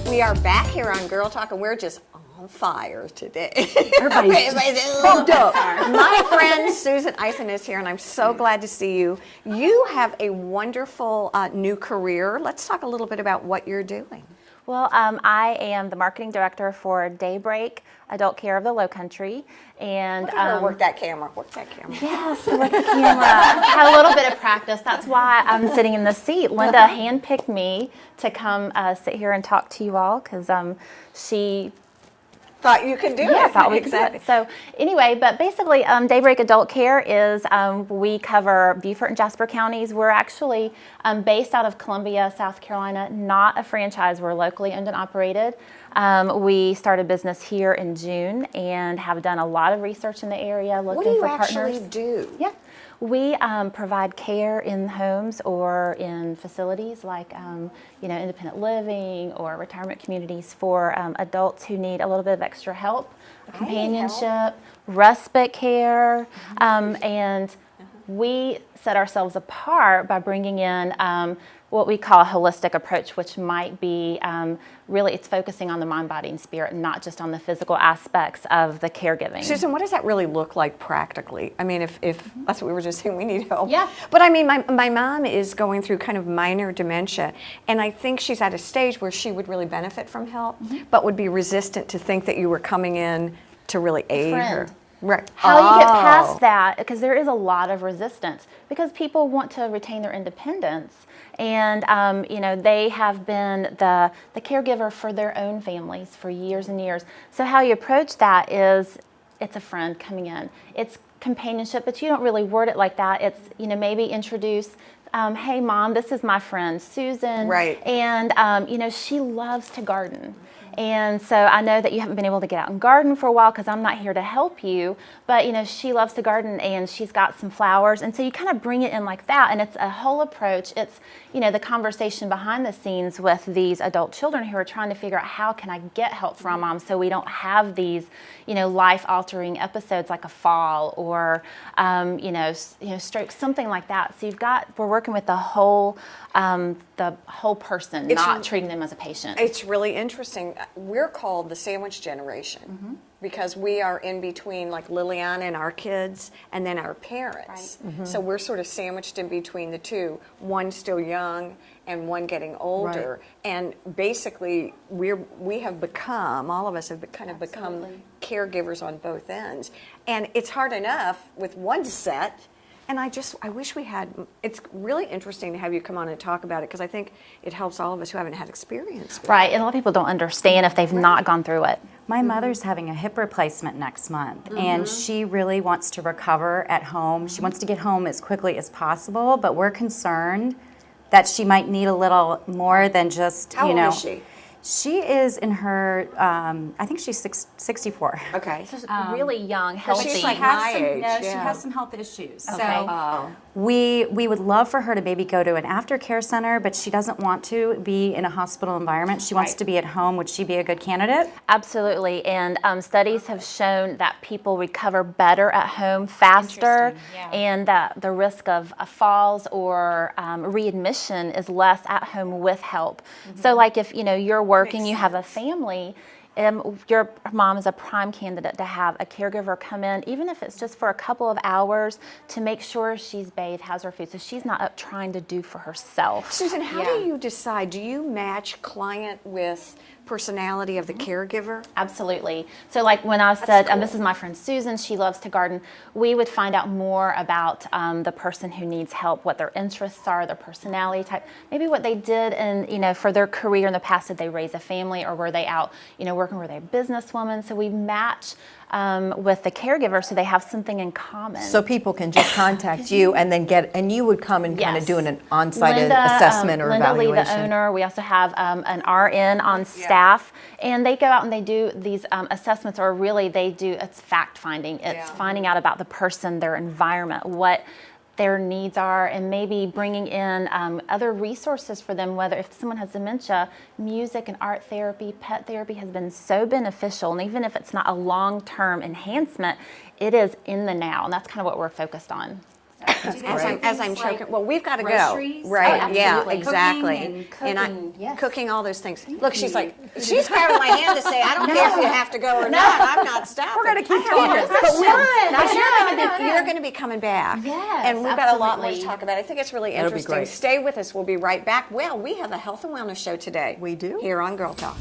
We are back here on Girl Talk, and we're just on fire today. Everybody's pumped up. My friend Susan Eison is here, and I'm so glad to see you. You have a wonderful new career. Let's talk a little bit about what you're doing. Well, I am the marketing director for Daybreak Adult Care of the Lowcountry, and Look at her work that camera. Work that camera. yes, look at the camera. I had a little bit of practice. That's why I'm sitting in the seat. Linda handpicked me to come sit here and talk to you all because she Thought you could do it. I thought we could do it. So anyway, but basically Daybreak Adult Care is, we cover Beaufort and Jasper counties. We're actually based out of Columbia, South Carolina, not a franchise. We're locally owned and operated. We started business here in June and have done a lot of research in the area looking for partners. What do you actually do? Yeah. We provide care in homes or in facilities like, independent living or retirement communities for adults who need a little bit of extra help, companionship, respite care, and we set ourselves apart by bringing in what we call a holistic approach, which might be really it's focusing on the mind, body, and spirit, not just on the physical aspects of the caregiving. Susan, what does that really look like practically? I mean, if that's what we were just saying, we need help. Yeah. But I mean, my mom is going through kind of minor dementia, and I think she's at a stage where she would really benefit from help, but would be resistant to think that you were coming in to really aid her. Right. How you get past that, because there is a lot of resistance, because people want to retain their independence. And, they have been the caregiver for their own families for years and years. So how you approach that is, it's a friend coming in. It's companionship, but you don't really word it like that. It's, maybe introduce, hey, Mom, this is my friend, Susan. Right. And, she loves to garden. And so I know that you haven't been able to get out and garden for a while because I'm not here to help you, but she loves to garden and she's got some flowers. And so you kind of bring it in like that, and it's a whole approach. It's, the conversation behind the scenes with these adult children who are trying to figure out how can I get help from Mom so we don't have these, life-altering episodes like a fall or, stroke, something like that. So we're working with the whole person, not treating them as a patient. It's really interesting. We're called the sandwich generation because we are in between like Liliana and our kids and then our parents. Right. So we're sort of sandwiched in between the two, one still young and one getting older. Right. And basically we have become, all of us have kind of become caregivers on both ends. And it's hard enough with one set. And I wish we had, it's really interesting to have you come on and talk about it because I think it helps all of us who haven't had experience with it. Right, and a lot of people don't understand if they've not gone through it. My mother's having a hip replacement next month, and she really wants to recover at home. She wants to get home as quickly as possible, but we're concerned that she might need a little more than just, How old is she? She is in her, I think she's 64. Okay. So really young, healthy. She's like my age. No, she has some health issues. Okay. So we would love for her to maybe go to an aftercare center, but she doesn't want to be in a hospital environment. She wants to be at home. Would she be a good candidate? Absolutely, and studies have shown that people recover better at home faster, and that the risk of falls or readmission is less at home with help. So like if you're working, you have a family, your mom is a prime candidate to have a caregiver come in, even if it's just for a couple of hours, to make sure she's bathed, has her food, so she's not up trying to do for herself. Susan, how do you decide? Do you match client with personality of the caregiver? Absolutely. So like when I said, this is my friend Susan, she loves to garden, we would find out more about the person who needs help, what their interests are, their personality type, maybe what they did in, for their career in the past. Did they raise a family or were they out, working, were they a businesswoman? So we match with the caregiver so they have something in common. So people can just contact you and then and you would come and kind of do an on-site assessment or evaluation. Linda Lee, the owner, we also have an RN on staff, and they go out and they do these assessments, or really it's fact-finding. It's finding out about the person, their environment, what their needs are, and maybe bringing in other resources for them, whether if someone has dementia, music and art therapy, pet therapy has been so beneficial, and even if it's not a long-term enhancement, it is in the now, and that's kind of what we're focused on. as I'm choking. Well, we've got to go. groceries? Right? Oh, yeah, absolutely. exactly. Cooking and I cooking all those things. Look, she's grabbing my hand to say, I don't care if you have to go or not. I'm not stopping. We're going to keep talking. But you're going to be coming back. Yes, and we've got a lot more to absolutely. talk about. I think it's really That'll be interesting. great. Stay with us. We'll be right back. Well, we have a health and wellness show today. We do. Here on Girl Talk.